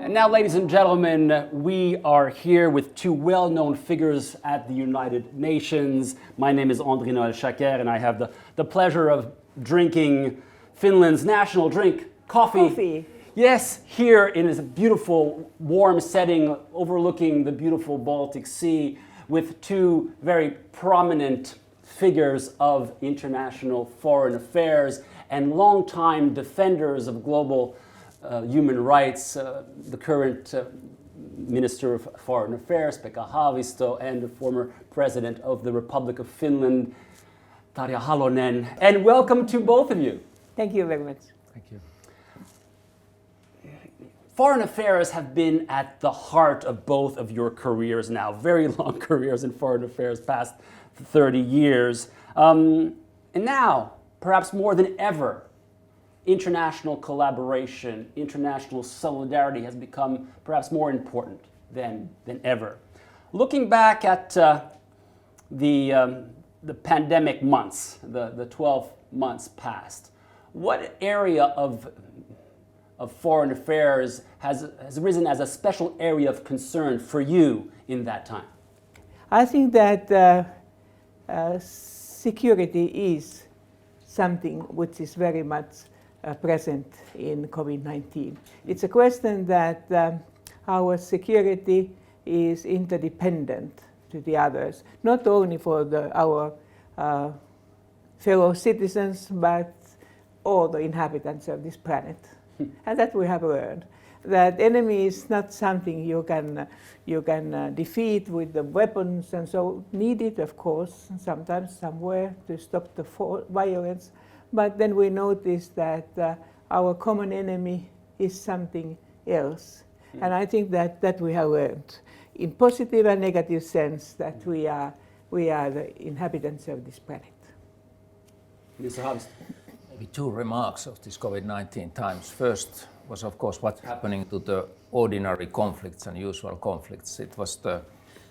And now, ladies and gentlemen, we are here with two well-known figures at the United Nations. My name is André Noël Chaker, and I have the pleasure of drinking Finland's national drink, coffee. Yes, here in this beautiful, warm setting overlooking the beautiful Baltic Sea with two very prominent figures of international foreign affairs and longtime defenders of global human rights, the current Minister of Foreign Affairs, Pekka Haavisto, and the former President of the Republic of Finland, Tarja Halonen. And welcome to both of you. Thank you very much. Thank you. Foreign affairs have been at the heart of both of your careers now, very long careers in foreign affairs, past 30 years. And now, perhaps more than ever, international collaboration, international solidarity has become perhaps more important than ever. Looking back at the pandemic months, the 12 months past, what area of foreign affairs has risen as a special area of concern for you in that time? I think that security is something which is very much present in COVID-19. It's a question that our security is interdependent to the others, not only for our fellow citizens, but all the inhabitants of this planet. And that we have learned. That enemy is not something you can defeat with the weapons, and so needed, of course, sometimes somewhere to stop the violence. But then we notice that our common enemy is something else. And I think that we have learned, in positive and negative sense, that we are the inhabitants of this planet. Mr. Haavisto. Maybe two remarks of this COVID-19 times. First was, of course, what's happening to the ordinary conflicts and usual conflicts. It was the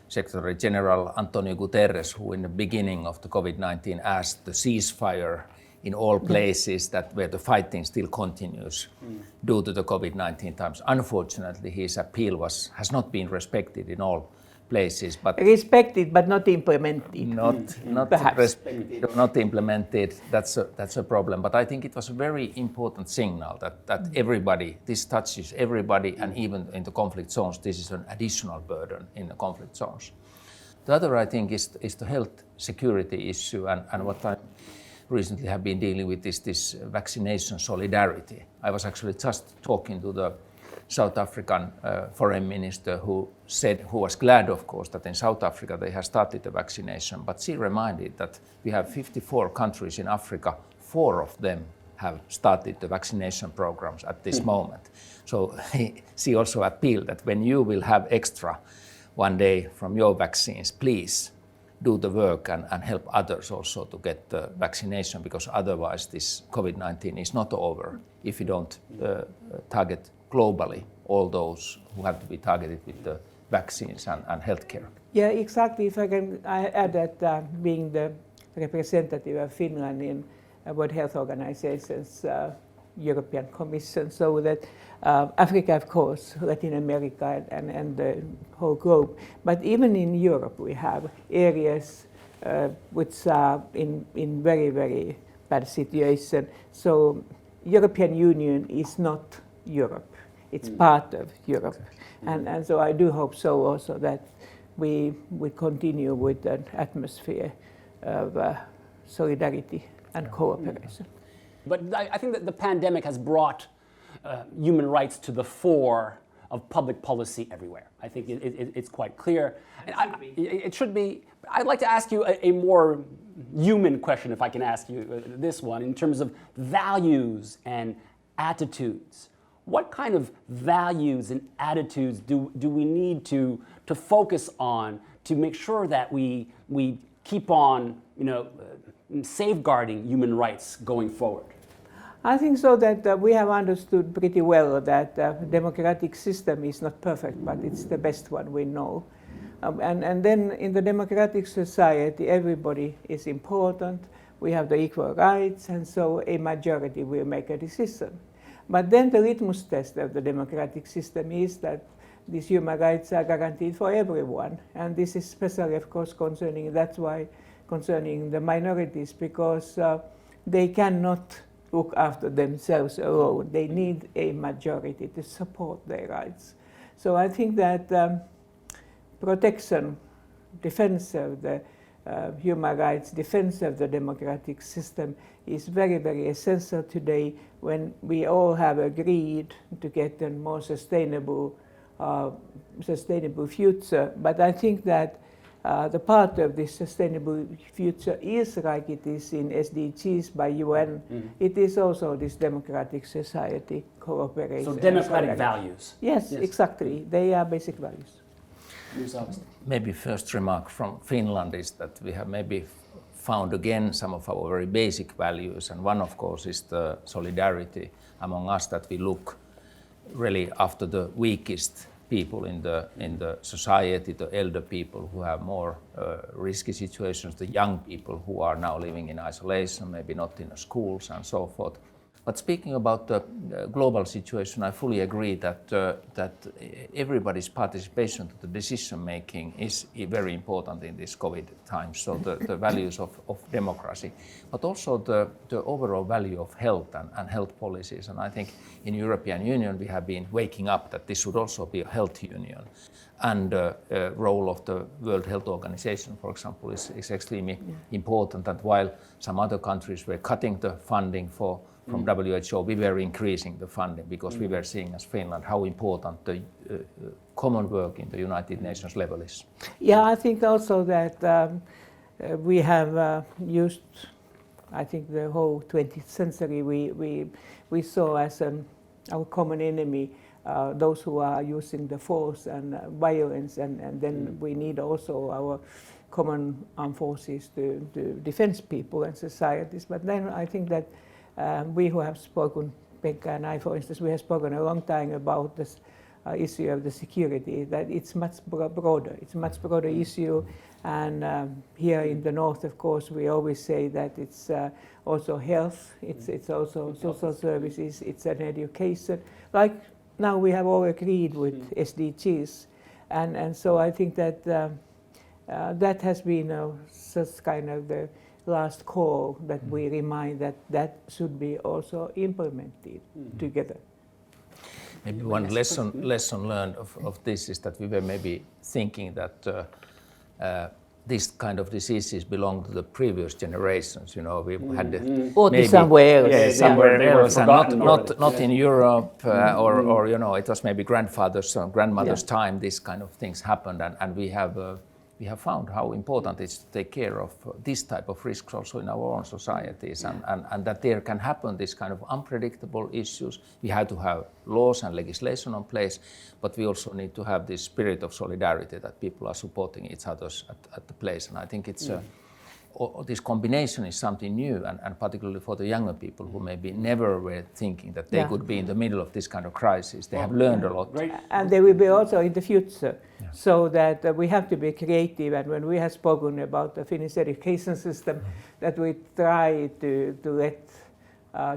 Secretary General Antonio Guterres who, in the beginning of the COVID-19, asked the ceasefire in all places where the fighting still continues due to the COVID-19 times. Unfortunately, his appeal has not been respected in all places. But respected, but not implemented. Not respected or not implemented. That's a problem. But I think it was a very important signal that everybody, this touches everybody, and even in the conflict zones, this is an additional burden in the conflict zones. The other, I think, is the health security issue, and what I recently have been dealing with is this vaccination solidarity. I was actually just talking to the South African foreign minister who was glad, of course, that in South Africa they have started the vaccination, but she reminded that we have 54 countries in Africa, 4 of them have started the vaccination programs at this moment. So she also appealed that when you will have extra one day from your vaccines, please do the work and help others also to get the vaccination, because otherwise this COVID-19 is not over if you don't target globally all those who have to be targeted with the vaccines and healthcare. Yeah, exactly. If I can add that being the representative of Finland in World Health Organization's European Commission, so that Africa, of course, Latin America and the whole globe, but even in Europe we have areas which are in very, very bad situation. So European Union is not Europe. It's part of Europe. And so I do hope so also that we continue with an atmosphere of solidarity and cooperation. But I think that the pandemic has brought human rights to the fore of public policy everywhere. I think it's quite clear. It should be. I'd like to ask you a more human question, if I can ask you this one, in terms of values and attitudes. What kind of values and attitudes do we need to focus on to make sure that we keep on, safeguarding human rights going forward? I think so that we have understood pretty well that the democratic system is not perfect, but it's the best one we know. And then in the democratic society, everybody is important. We have the equal rights, and so a majority will make a decision. But then the litmus test of the democratic system is that these human rights are guaranteed for everyone. And this is especially, of course, concerning the minorities, because they cannot look after themselves alone. They need a majority to support their rights. So I think that protection, defense of the human rights, defense of the democratic system is very, very essential today, when we all have agreed to get a more sustainable future. But I think that the part of this sustainable future is like it is in SDGs by UN. It is also this democratic society cooperation. So democratic values. Yes, exactly. They are basic values. Maybe first remark from Finland is that we have maybe found again some of our very basic values, and one of course is the solidarity among us, that we look really after the weakest people in the society, the elder people who have more risky situations, the young people who are now living in isolation, maybe not in the schools and so forth. But speaking about the global situation, I fully agree that everybody's participation to the decision making is very important in this COVID times. So the values of democracy, but also the overall value of health and health policies. And I think in European Union we have been waking up that this should also be a health union. And the role of the World Health Organization, for example, is extremely important. And while some other countries were cutting the funding from WHO, we were increasing the funding, because we were seeing as Finland how important the common work in the United Nations level is. Yeah, I think also that we have used, I think the whole 20th century we saw as our common enemy those who are using the force and violence, and then we need also our common armed forces to defend people and societies. But then I think that we who have spoken, Pekka and I, for instance, we have spoken a long time about this issue of the security, that it's much broader. It's a much broader issue. And here in the north, of course, we always say that it's also health, it's also social services, it's an education. Like now we have all agreed with SDGs. And so I think that that has been such kind of the last call that we remind that should be also implemented together. Maybe one lesson learned of this is that we were maybe thinking that this kind of diseases belong to the previous generations. You know, we had or maybe somewhere else. Yeah, somewhere they were else, and not in Europe, or you know, it was maybe grandfather's or grandmother's time. This kind of things happened, and we have found how important it is to take care of this type of risks also in our own societies, and that there can happen this kind of unpredictable issues. We have to have laws and legislation in place, but we also need to have this spirit of solidarity, that people are supporting each other at the place. And I think it's this combination is something new, and particularly for the younger people who maybe never were thinking that they could be in the middle of this kind of crisis. They have learned a lot. And they will be also in the future. So that we have to be creative. And when we have spoken about the Finnish education system, that we try to let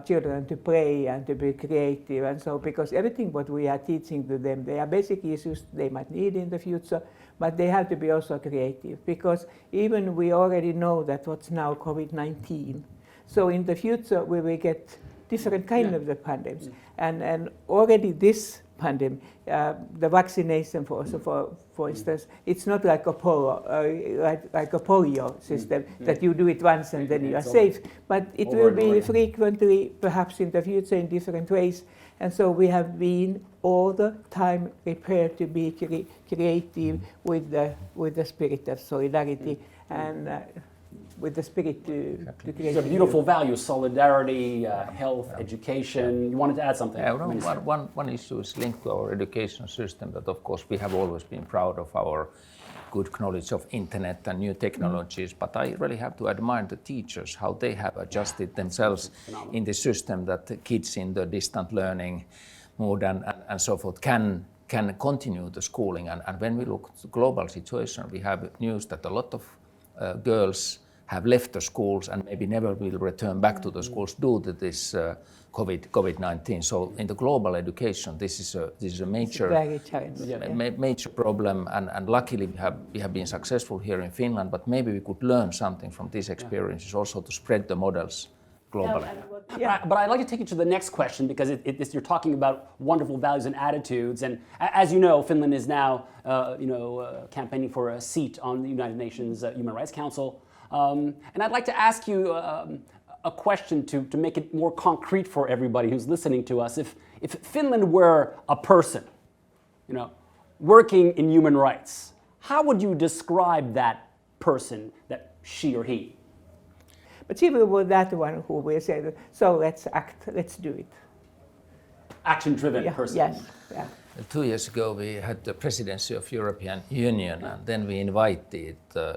children to play and to be creative. And so, because everything what we are teaching to them, they are basic issues they might need in the future, but they have to be also creative, because even we already know that what's now COVID-19. So in the future we will get different kind of the pandemics, and already this pandemic, the vaccination for instance, it's not like a polio system that you do it once and then you are safe, but it will be frequently, perhaps in the future, in different ways. And so we have been all the time prepared to be creative with the spirit of solidarity and with the spirit to create. These are beautiful values: solidarity, health, education. You wanted to add something? Yeah, one issue is linked to our education system, that of course we have always been proud of our good knowledge of internet and new technologies, but I really have to admire the teachers, how they have adjusted themselves in the system, that the kids in the distant learning mode and so forth can continue the schooling. And when we look at the global situation, we have news that a lot of girls have left the schools and maybe never will return back to the schools due to this COVID-19. So in the global education, this is a major, very challenging. major problem, and luckily we have been successful here in Finland, but maybe we could learn something from these experiences also to spread the models globally. But I'd like to take you to the next question, because you're talking about wonderful values and attitudes, and as you know, Finland is now campaigning for a seat on the United Nations Human Rights Council, and I'd like to ask you a question to make it more concrete for everybody who's listening to us. If Finland were a person, working in human rights, how would you describe that person, that she or he? But she will be that one who will say, so let's act, let's do it. Action-driven person. Yes. Yeah. 2 years ago we had the presidency of European Union, and then we invited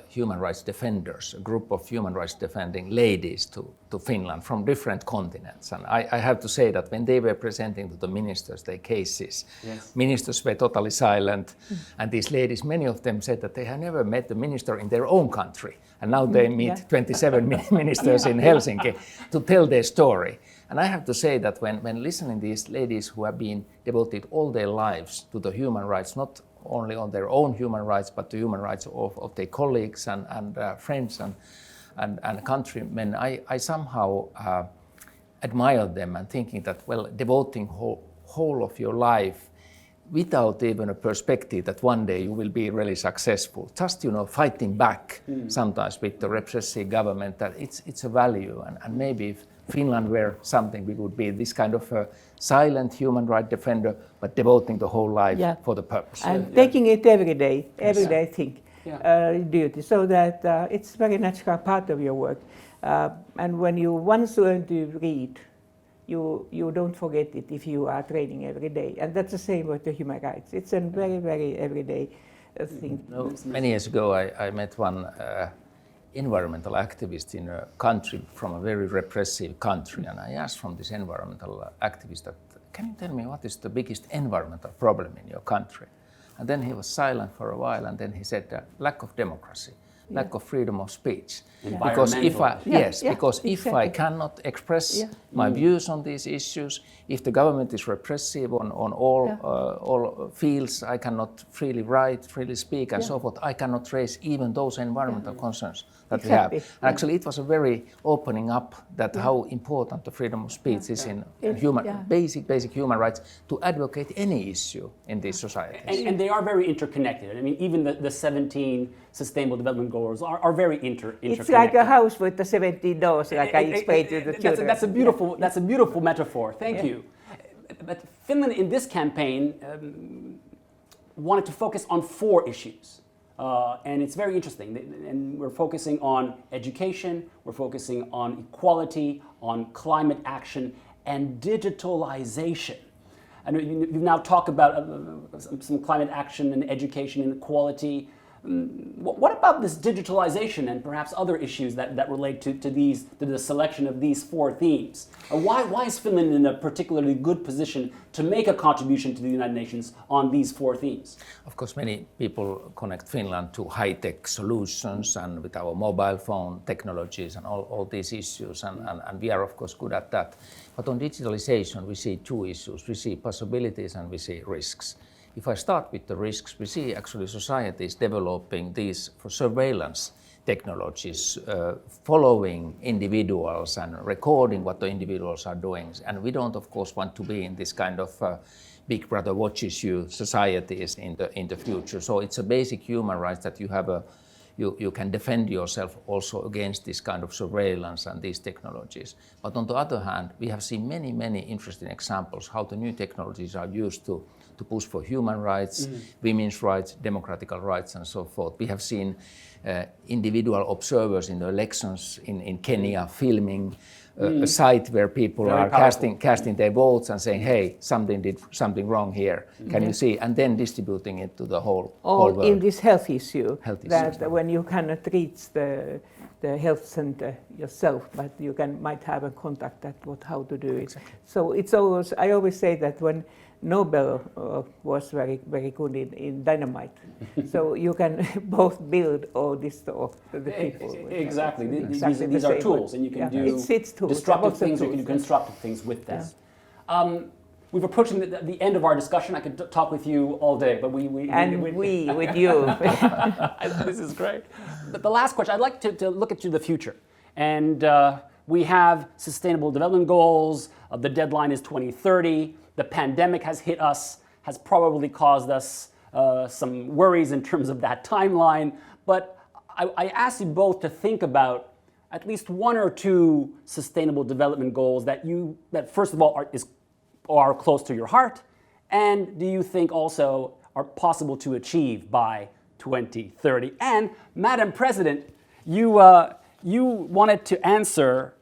human rights defenders, a group of human rights defending ladies to Finland from different continents. And I have to say that when they were presenting to the ministers their cases, ministers were totally silent, and these ladies, many of them said that they had never met the minister in their own country, and now they meet 27 ministers in Helsinki to tell their story. And I have to say that when listening to these ladies who have been devoted all their lives to the human rights, not only on their own human rights, but the human rights of their colleagues and friends and countrymen, I somehow admire them, and thinking that, well, devoting whole of your life without even a perspective that one day you will be really successful, just fighting back sometimes with the repressive government, that it's a value, and maybe if Finland were something, we would be this kind of a silent human rights defender, but devoting the whole life for the purpose. And taking it every day thing, duty, so that it's very natural part of your work. And when you once learn to read, you don't forget it if you are training every day. And that's the same with the human rights. It's a very, very everyday thing. Many years ago, I met one environmental activist in a country from a very repressive country, and I asked from this environmental activist that, can you tell me what is the biggest environmental problem in your country? And then he was silent for a while, and then he said lack of democracy, lack of freedom of speech. Because if I cannot express my views on these issues, if the government is repressive on all fields, I cannot freely write, freely speak, and so forth. I cannot raise even those environmental concerns that we have. And actually, it was a very opening up that how important the freedom of speech is in basic human rights to advocate any issue in these societies. And they are very interconnected. I mean, even the 17 Sustainable Development Goals are very interconnected. It's like a house with the 17 doors, like I explained to the children. That's a beautiful metaphor. Thank you. But Finland, in this campaign, wanted to focus on 4 issues. And it's very interesting. And we're focusing on education, we're focusing on equality, on climate action, and digitalization. I know you've now talked about some climate action and education and equality. What about this digitalization and perhaps other issues that relate to the selection of these 4 themes? Why is Finland in a particularly good position to make a contribution to the United Nations on these 4 themes? Of course, many people connect Finland to high-tech solutions and with our mobile phone technologies and all these issues, and we are of course good at that. But on digitalization, we see 2 issues. We see possibilities and we see risks. If I start with the risks, we see actually societies developing these for surveillance technologies, following individuals and recording what the individuals are doing. And we don't, of course, want to be in this kind of Big Brother watches you societies in the future. So it's a basic human right that you can defend yourself also against this kind of surveillance and these technologies. But on the other hand, we have seen many interesting examples how the new technologies are used to push for human rights, women's rights, democratic rights, and so forth. We have seen individual observers in the elections in Kenya filming a site where people are casting their votes and saying, hey, something wrong here. Can you see? And then distributing it to the whole world. In this health issue, when you cannot reach the the health center yourself, but you might have a contact at how to do it. Exactly. So it's always, I always say that when Nobel was very, very good in dynamite, so you can both build or destroy the people. Exactly. Exactly These are tools, and you can do it's tools. destructive things or you can do constructive things with this. We've approaching the end of our discussion. I could talk with you all day, but we with you. This is great. But the last question, I'd like to look into the future. And we have sustainable development goals. The deadline is 2030. The pandemic has hit us, has probably caused us some worries in terms of that timeline. But I ask you both to think about at least one or two sustainable development goals that first of all are close to your heart, and do you think also are possible to achieve by 2030? And Madam President, you wanted to answer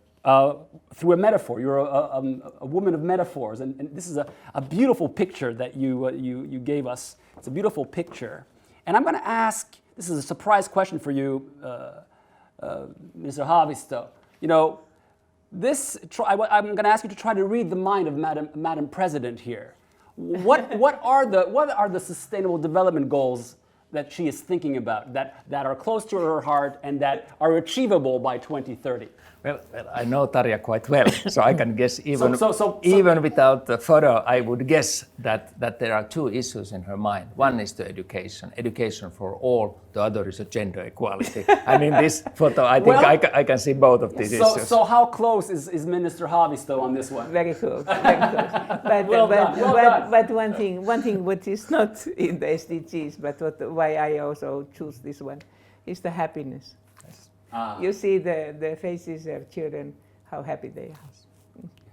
through a metaphor. You're a woman of metaphors, and this is a beautiful picture that you gave us. It's a beautiful picture, and I'm going to ask. This is a surprise question for you, Mr. Haavisto. You know, I'm going to ask you to try to read the mind of Madam President here. What are the sustainable development goals that she is thinking about that are close to her heart and that are achievable by 2030? Well, I know Tarja quite well, so I can guess even So without the photo, I would guess that there are two issues in her mind. One is the education for all. The other is a gender equality. And in this photo, I think I can see both of these issues. So how close is Minister Haavisto on this one? Very close. Very close. But one thing which is not in the SDGs, but why I also choose this one, is the happiness. You see the faces of children, how happy they are.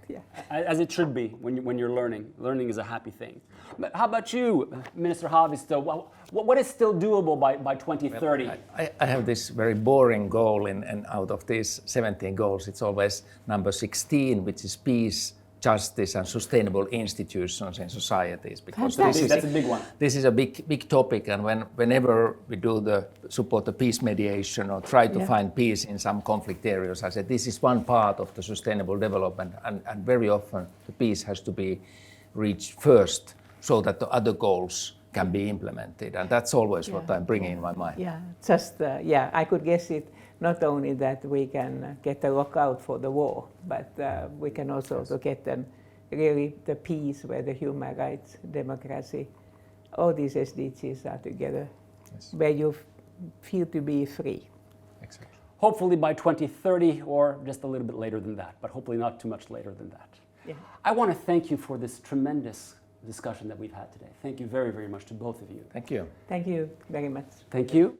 Yeah. As it should be when you're learning. Learning is a happy thing. But how about you, Minister Haavisto? What is still doable by 2030? Well, I have this very boring goal, and out of these 17 goals, it's always number 16, which is peace, justice, and sustainable institutions in societies. Because that's a big one. This is a big topic, and whenever we support the peace mediation or try to find peace in some conflict areas, I said this is one part of the sustainable development, and very often the peace has to be reached first, so that the other goals can be implemented, and that's always what I'm bringing in my mind. Yeah, I could guess it. Not only that we can get a lockout for the war, but we can also get really the peace where the human rights, democracy, all these SDGs are together, where you feel to be free. Exactly. Hopefully by 2030 or just a little bit later than that, but hopefully not too much later than that. Yeah. I want to thank you for this tremendous discussion that we've had today. Thank you very, very much to both of you. Thank you. Thank you very much. Thank you.